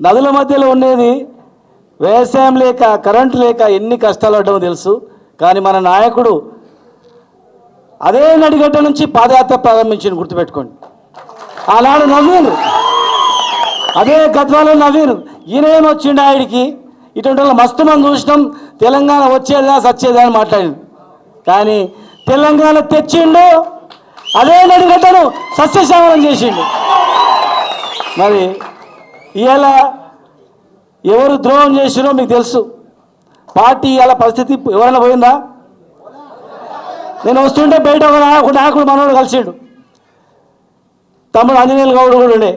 నదుల మధ్యలో ఉండేది వ్యవసాయం లేక కరెంటు లేక ఎన్ని కష్టాలు పడ్డామో తెలుసు. కానీ మన నాయకుడు అదే నడిగడ్డ నుంచి పాదయాత్ర ప్రారంభించింది, గుర్తుపెట్టుకోండి. ఆనాడు నవ్వీరు, అదే గద్వాలో నవ్వీరు. ఈయనేం వచ్చిండు ఆయనకి, ఇటువంటి వాళ్ళు మస్తు మంది చూసినాం, తెలంగాణ వచ్చేదా సచ్చేదా అని మాట్లాడింది. కానీ తెలంగాణ తెచ్చిండు, అదే నడిగడ్డను సస్యశ్యామలం చేసిండు. మరి ఇవాళ ఎవరు ద్రోహం చేసినో మీకు తెలుసు. పార్టీ ఇవాళ పరిస్థితి ఎవరైనా పోయిందా? నేను వస్తుంటే బయట ఒక నాయకుడు మనోడు కలిసిండు, తమ్ముడు ఆంజనేయులు గౌడ్ కూడా ఉండే,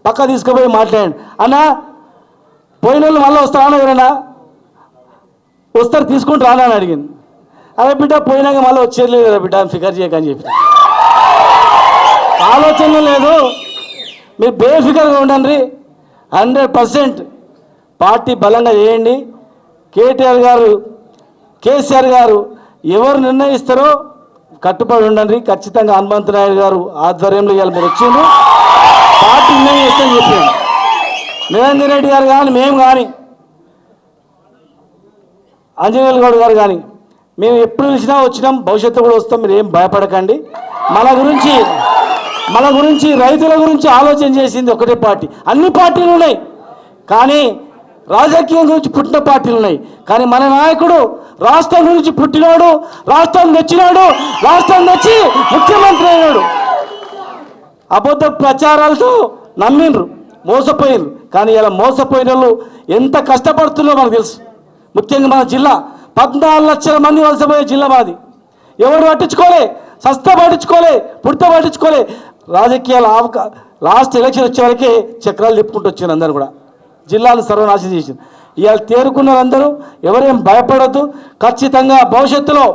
పక్క తీసుకుపోయి మాట్లాడాడు. అన్న పోయిన వాళ్ళు మళ్ళీ వస్తారా ఎవరన్నా? వస్తారు తీసుకుంటూ రానా అని అడిగింది. అదే బిడ్డ పోయినాక మళ్ళీ వచ్చేది కదా బిడ్డ, ఫికర్ చేయకని చెప్పి. ఆలోచన లేదు, మీరు బేఫికర్గా ఉండండి. 100% పార్టీ బలంగా చేయండి. కేటీఆర్ గారు, కేసీఆర్ గారు ఎవరు నిర్ణయిస్తారో కట్టుబడి ఉండండి. ఖచ్చితంగా హనుమంతరాయుడు గారు ఆధ్వర్యంలో ఇవాళ మీరు వచ్చిండ్రు, పార్టీ నిర్ణయిస్తామని చెప్పాను. నిరంజన్ రెడ్డి గారు కానీ, మేము కానీ, ఆంజనేయులు గౌడ్ గారు కానీ, మేము ఎప్పుడు పిలిచినా వచ్చినాం, భవిష్యత్తు కూడా వస్తాం. మీరు ఏం భయపడకండి. మన గురించి రైతుల గురించి ఆలోచన చేసింది ఒకటే పార్టీ. అన్ని పార్టీలు ఉన్నాయి, కానీ రాజకీయం గురించి పుట్టిన పార్టీలు ఉన్నాయి. కానీ మన నాయకుడు రాష్ట్రం గురించి పుట్టినాడు, రాష్ట్రం తెచ్చినాడు, రాష్ట్రం తెచ్చి ముఖ్యమంత్రి అయినాడు. అబద్ధ ప్రచారాలతో నమ్మిండ్రు, మోసపోయినరు. కానీ ఇలా మోసపోయిన వాళ్ళు ఎంత కష్టపడుతున్నారో మనకు తెలుసు. ముఖ్యంగా మన జిల్లా 14 లక్షల మంది వలసపోయే జిల్లా మాది. ఎవరు పట్టించుకోలే, సస్తా పట్టించుకోలే, పుడత పట్టించుకోలే. రాజకీయాలు లాస్ట్ ఎలక్షన్ వచ్చే వరకే చక్రాలు తిప్పుకుంటూ వచ్చారు అందరూ కూడా. జిల్లాను సర్వనాశనం చేసింది. ఇవాళ తేరుకున్నారందరూ, ఎవరేం భయపడద్దు. ఖచ్చితంగా భవిష్యత్తులో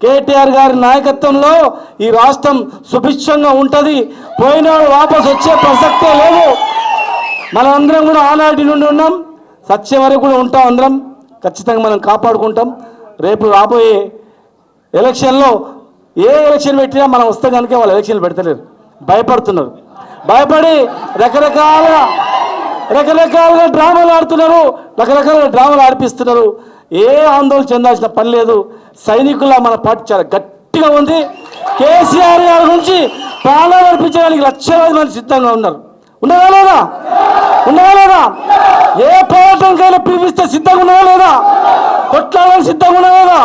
కేటీఆర్ గారి నాయకత్వంలో ఈ రాష్ట్రం సుభిక్షంగా ఉంటుంది. పోయినాడు వాపసు వచ్చే ప్రసక్తే లేదు. మనందరం కూడా ఆనాటి నుండి ఉన్నాం, సత్యం వరకు కూడా ఉంటాం. అందరం ఖచ్చితంగా మనం కాపాడుకుంటాం. రేపు రాబోయే ఎలక్షన్లో ఏ ఎలక్షన్ పెట్టినా మనం వస్తే కనుక వాళ్ళు ఎలక్షన్లు పెడతలేరు, భయపడుతున్నారు. భయపడి రకరకాలుగా డ్రామాలు ఆడుతున్నారు, రకరకాల డ్రామాలు ఆడిపిస్తున్నారు. ఏ ఆందోళన చెందాల్సిన పని లేదు. సైనికుల మన పార్టీ చాలా గట్టిగా ఉంది. కేసీఆర్ గారి నుంచి ప్రాణాలు అర్పించడానికి లక్షలాది మంది సిద్ధంగా ఉన్నారు. ఉన్నదా లేదా? ఉన్నదా లేదా? ఏ పోరాటంకైనా పిలిపిస్తే సిద్ధంగా ఉన్నదా లేదా? కొట్లాడాలని సిద్ధంగా ఉన్నదా లేదా?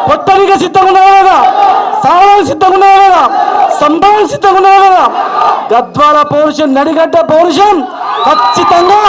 కొట్టడానికి సిద్ధంగా ఉన్నదా లేదా? సావడానికి సిద్ధంగా ఉన్నదా లేదా? సంభావన సిద్ధంగా ఉన్నదా లేదా? గద్వాల పౌరుషం, నడిగడ్డ పౌరుషం ఖచ్చితంగా